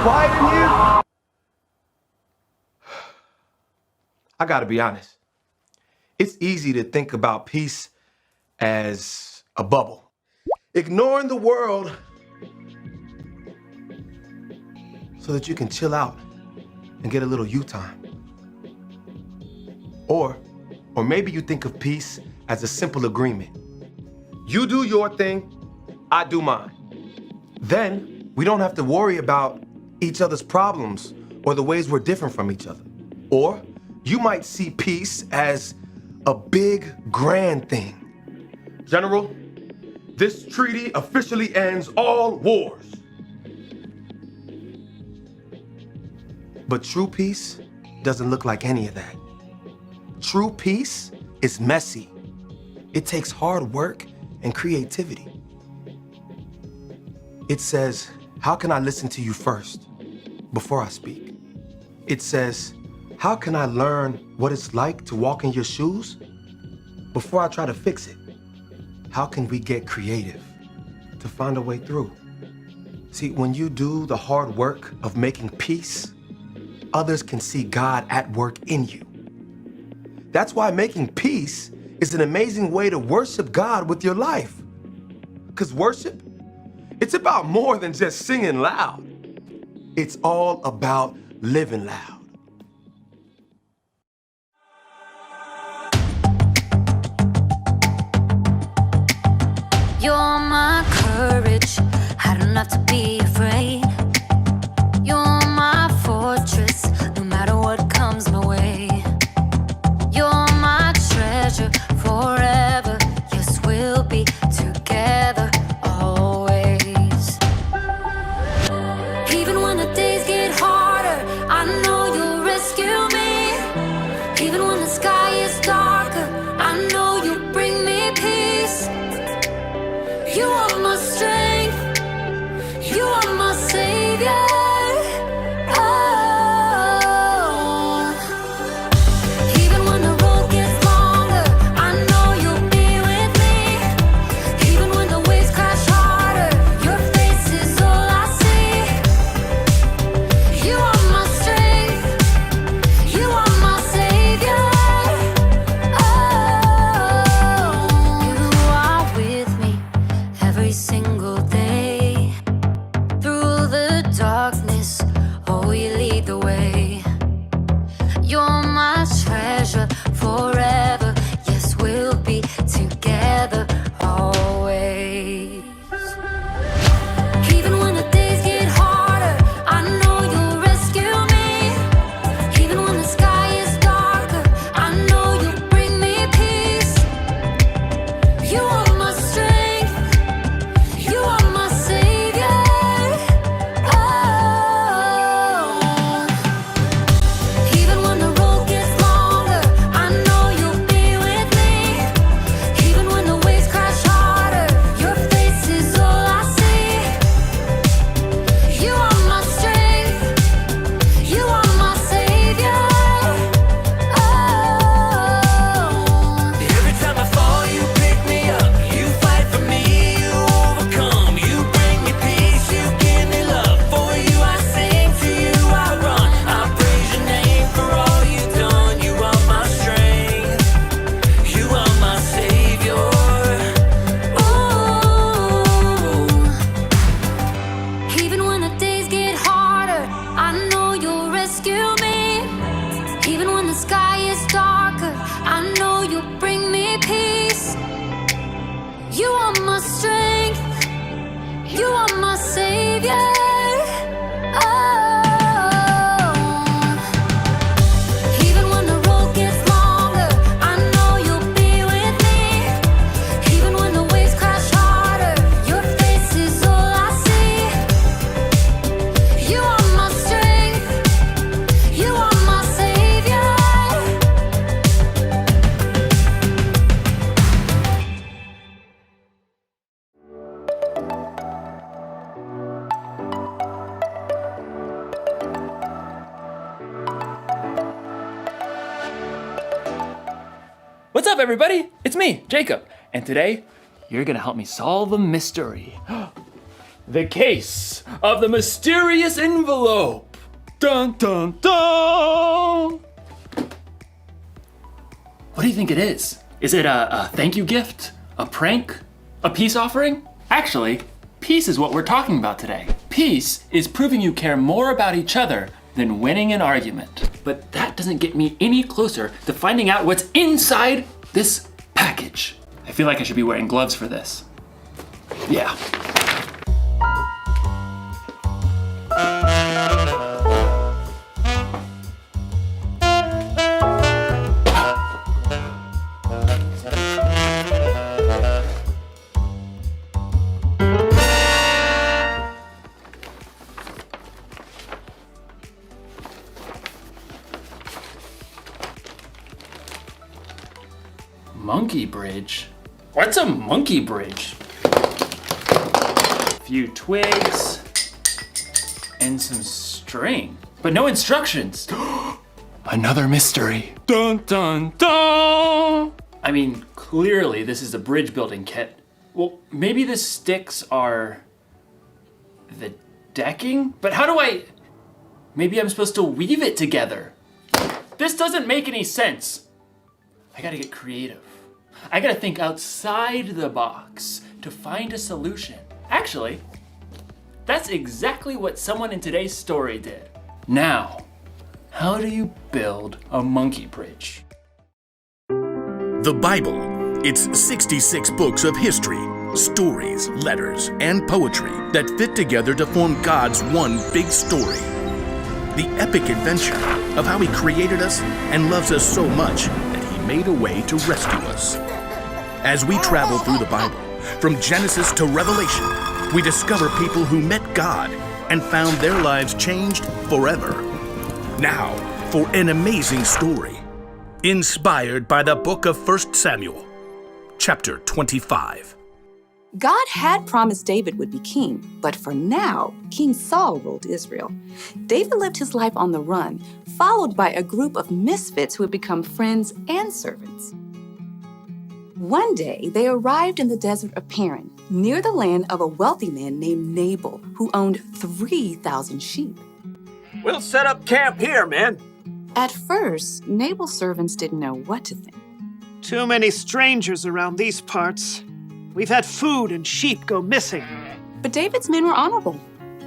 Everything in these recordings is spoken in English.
quiet in here? I gotta be honest. It's easy to think about peace as a bubble. Ignoring the world so that you can chill out and get a little you time. Or maybe you think of peace as a simple agreement. You do your thing, I do mine. Then we don't have to worry about each other's problems or the ways we're different from each other. Or you might see peace as a big, grand thing. General, this treaty officially ends all wars. But true peace doesn't look like any of that. True peace is messy. It takes hard work and creativity. It says, how can I listen to you first before I speak? It says, how can I learn what it's like to walk in your shoes before I try to fix it? How can we get creative to find a way through? See, when you do the hard work of making peace, others can see God at work in you. That's why making peace is an amazing way to worship God with your life. Because worship, it's about more than just singing loud. It's all about living loud. You're my courage, I don't have to be afraid. You're my fortress, no matter what comes my way. You're my treasure forever, yes, we'll be together always. Even when the days get harder, I know you'll rescue me. Even when the sky is darker, I know you'll bring me peace. You are my strength, you are my savior. Forever, yes, we'll be together always. Even when the days get harder, I know you'll rescue me. Even when the sky is darker, I know you'll bring me peace. You are my strength, you are my savior. Even when the road gets longer, I know you'll be with me. Even when the waves crash harder, your face is all I see. You are my strength, you are my savior. Every time I fall, you pick me up. You fight for me, you overcome. You bring me peace, you give me love. For you I sing, to you I run. I praise your name for all you've done. You are my strength, you are my savior. Even when the days get harder, I know you'll rescue me. Even when the sky is darker, I know you'll bring me peace. You are my strength, you are my savior. Even when the road gets longer, I know you'll be with me. Even when the waves crash harder, your face is all I see. You are my strength, you are my savior. What's up, everybody? It's me, Jacob, and today you're gonna help me solve a mystery. The case of the mysterious envelope. Dun dun dun! What do you think it is? Is it a thank you gift? A prank? A peace offering? Actually, peace is what we're talking about today. Peace is proving you care more about each other than winning an argument. But that doesn't get me any closer to finding out what's inside this package. I feel like I should be wearing gloves for this. Yeah. Monkey bridge? What's a monkey bridge? A few twigs and some string, but no instructions. Another mystery. Dun dun dun! I mean, clearly this is a bridge building kit. Well, maybe the sticks are the decking? But how do I... Maybe I'm supposed to weave it together. This doesn't make any sense. I gotta get creative. I gotta think outside the box to find a solution. Actually, that's exactly what someone in today's story did. Now, how do you build a monkey bridge? The Bible. It's 66 books of history, stories, letters, and poetry that fit together to form God's one big story. The epic adventure of how He created us and loves us so much that He made a way to rescue us. As we travel through the Bible, from Genesis to Revelation, we discover people who met God and found their lives changed forever. Now, for an amazing story, inspired by the book of 1 Samuel, chapter 25. God had promised David would be king, but for now, King Saul ruled Israel. David lived his life on the run, followed by a group of misfits who had become friends and servants. One day, they arrived in the desert of Paran, near the land of a wealthy man named Nabal, who owned 3,000 sheep. We'll set up camp here, man. At first, Nabal's servants didn't know what to think. Too many strangers around these parts. We've had food and sheep go missing. But David's men were honorable.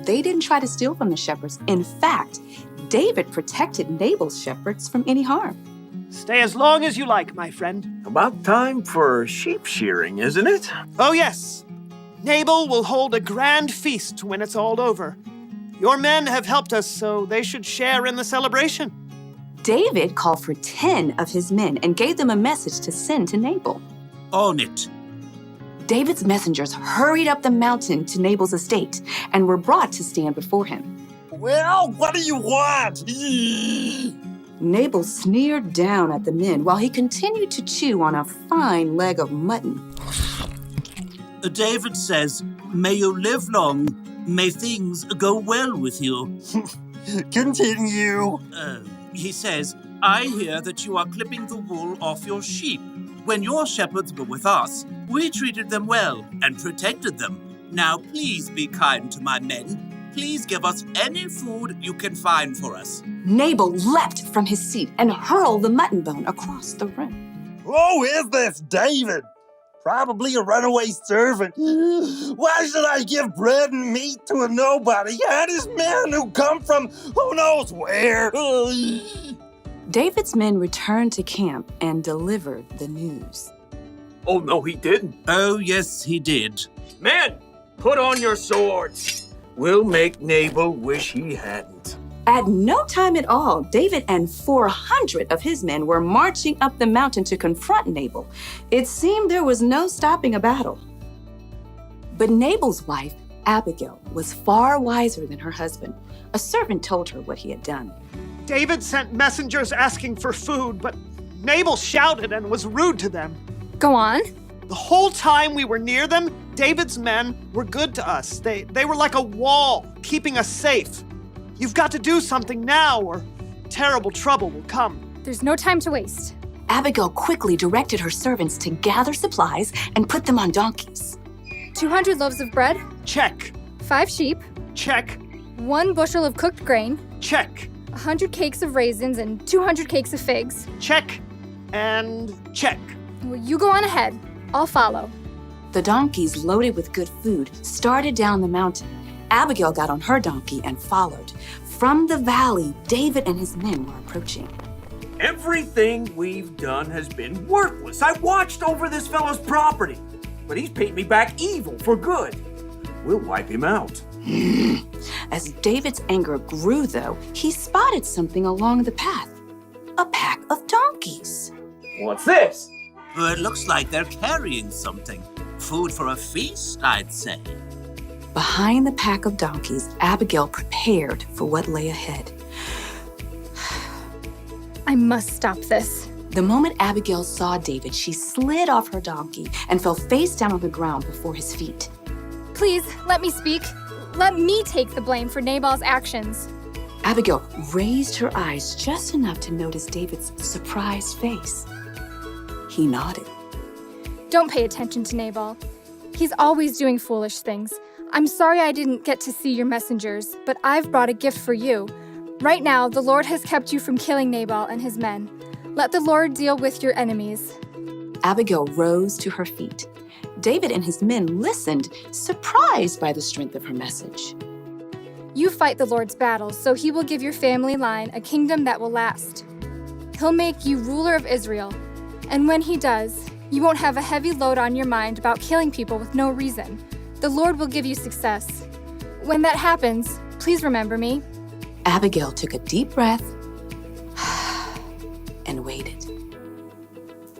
They didn't try to steal from the shepherds. In fact, David protected Nabal's shepherds from any harm. Stay as long as you like, my friend. About time for sheep shearing, isn't it? Oh, yes. Nabal will hold a grand feast when it's all over. Your men have helped us, so they should share in the celebration. David called for 10 of his men and gave them a message to send to Nabal. On it. David's messengers hurried up the mountain to Nabal's estate and were brought to stand before him. Well, what do you want? Nabal sneered down at the men while he continued to chew on a fine leg of mutton. David says, may you live long, may things go well with you. Continue. He says, I hear that you are clipping the wool off your sheep. When your shepherds were with us, we treated them well and protected them. Now please be kind to my men. Please give us any food you can find for us. Nabal leapt from his seat and hurled the mutton bone across the room. Who is this David? Probably a runaway servant. Why should I give bread and meat to a nobody? And his men who come from who knows where? David's men returned to camp and delivered the news. Oh, no, he didn't. Oh, yes, he did. Men, put on your swords. We'll make Nabal wish he hadn't. At no time at all, David and 400 of his men were marching up the mountain to confront Nabal. It seemed there was no stopping a battle. But Nabal's wife, Abigail, was far wiser than her husband. A servant told her what he had done. David sent messengers asking for food, but Nabal shouted and was rude to them. Go on. The whole time we were near them, David's men were good to us. They were like a wall, keeping us safe. You've got to do something now, or terrible trouble will come. There's no time to waste. Abigail quickly directed her servants to gather supplies and put them on donkeys. 200 loaves of bread? Check. 5 sheep, Check. 1 bushel of cooked grain, Check. 100 cakes of raisins, and 200 cakes of figs. Check. And check. Well, you go on ahead. I'll follow. The donkeys, loaded with good food, started down the mountain. Abigail got on her donkey and followed. From the valley, David and his men were approaching. Everything we've done has been worthless. I watched over this fellow's property, but he's paid me back evil for good. We'll wipe him out. As David's anger grew, though, he spotted something along the path. A pack of donkeys. What's this? It looks like they're carrying something. Food for a feast, I'd say. Behind the pack of donkeys, Abigail prepared for what lay ahead. I must stop this. The moment Abigail saw David, she slid off her donkey and fell face down on the ground before his feet. Please, let me speak. Let me take the blame for Nabal's actions. Abigail raised her eyes just enough to notice David's surprised face. He nodded. Don't pay attention to Nabal. He's always doing foolish things. I'm sorry I didn't get to see your messengers, but I've brought a gift for you. Right now, the Lord has kept you from killing Nabal and his men. Let the Lord deal with your enemies. Abigail rose to her feet. David and his men listened, surprised by the strength of her message. You fight the Lord's battles, so he will give your family line a kingdom that will last. He'll make you ruler of Israel. And when he does, you won't have a heavy load on your mind about killing people with no reason. The Lord will give you success. When that happens, please remember me. Abigail took a deep breath and waited.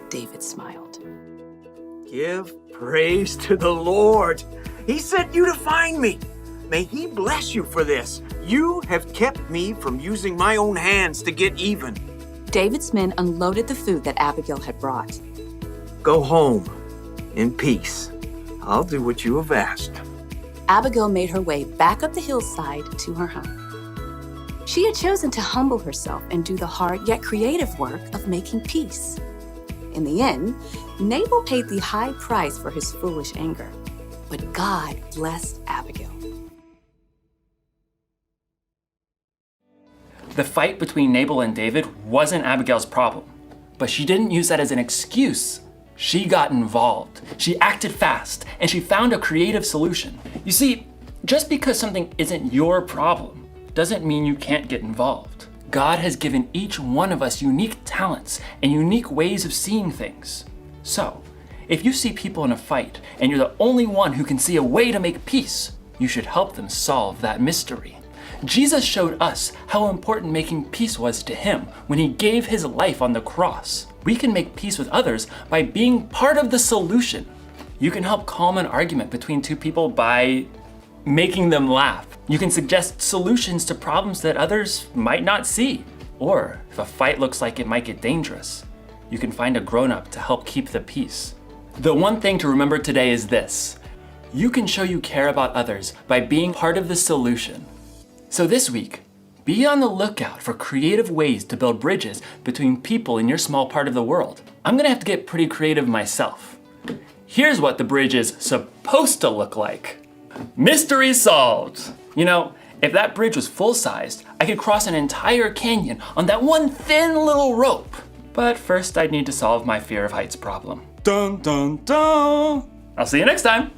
David smiled. Give praise to the Lord. He sent you to find me. May he bless you for this. You have kept me from using my own hands to get even. David's men unloaded the food that Abigail had brought. Go home in peace. I'll do what you have asked. Abigail made her way back up the hillside to her home. She had chosen to humble herself and do the hard yet creative work of making peace. In the end, Nabal paid the high price for his foolish anger, but God blessed Abigail. The fight between Nabal and David wasn't Abigail's problem, but she didn't use that as an excuse. She got involved. She acted fast, and she found a creative solution. You see, just because something isn't your problem doesn't mean you can't get involved. God has given each one of us unique talents and unique ways of seeing things. So, if you see people in a fight and you're the only one who can see a way to make peace, you should help them solve that mystery. Jesus showed us how important making peace was to him when he gave his life on the cross. We can make peace with others by being part of the solution. You can help calm an argument between two people by making them laugh. You can suggest solutions to problems that others might not see. Or if a fight looks like it might get dangerous, you can find a grown-up to help keep the peace. The one thing to remember today is this: you can show you care about others by being part of the solution. So this week, be on the lookout for creative ways to build bridges between people in your small part of the world. I'm gonna have to get pretty creative myself. Here's what the bridge is supposed to look like. Mystery solved! You know, if that bridge was full-sized, I could cross an entire canyon on that one thin little rope. But first I'd need to solve my fear of heights problem. Dun dun dun! I'll see you next time!